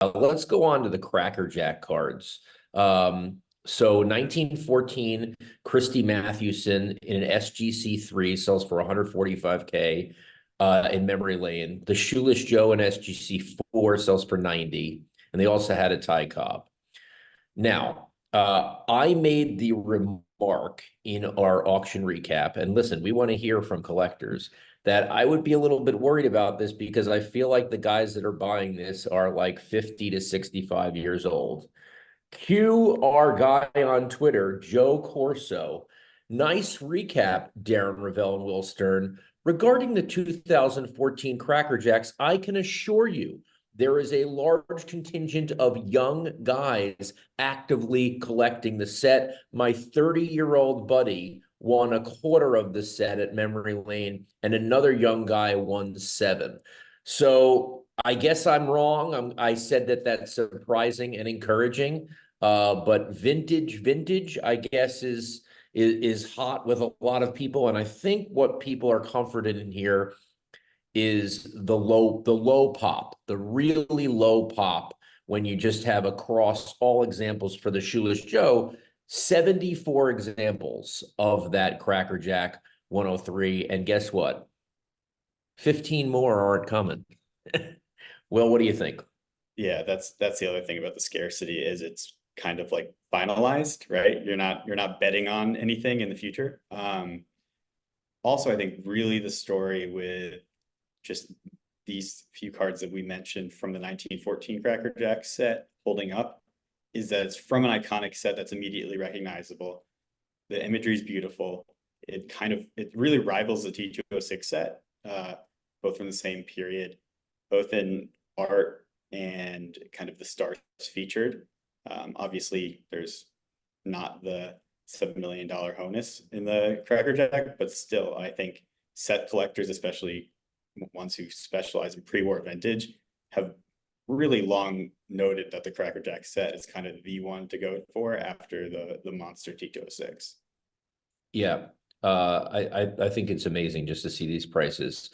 Let's go on to the Cracker Jack cards. So 1914, Christy Mathewson in an SGC3 sells for 145K in memory lane. The Shoeless Joe in SGC4 sells for 90, and they also had a Ty Cobb. Now, I made the remark in our auction recap, and listen, we want to hear from collectors that I would be a little bit worried about this because I feel like the guys that are buying this are like 50 to 65 years old. Cue our guy on Twitter, Joe Corso. Nice recap, Darren, Rovell, and Will Stern. Regarding the 2014 Cracker Jacks, I can assure you there is a large contingent of young guys actively collecting the set. My 30-year-old buddy won a quarter of the set at Memory Lane, and another young guy won 7. So I guess I'm wrong. I said that that's surprising and encouraging. But vintage, I guess, is hot with a lot of people. And I think what people are comforted in here is the low pop, the really low pop when you just have across all examples for the Shoeless Joe, 74 examples of that Cracker Jack 103. And guess what? 15 more aren't coming. Well, what do you think? Yeah, that's the other thing about the scarcity is it's kind of like finalized, right? You're not betting on anything in the future. Also, I think really the story with just these few cards that we mentioned from the 1914 Cracker Jack set holding up is that it's from an iconic set that's immediately recognizable. The imagery is beautiful. It really rivals the T206 set, both from the same period, both in art and kind of the stars featured. Obviously, there's not the $7 million Honus in the Cracker Jack, but still, I think set collectors, especially ones who specialize in pre-war vintage, have really long noted that the Cracker Jack set is kind of the one to go for after the monster T206. Yeah, I think it's amazing just to see these prices.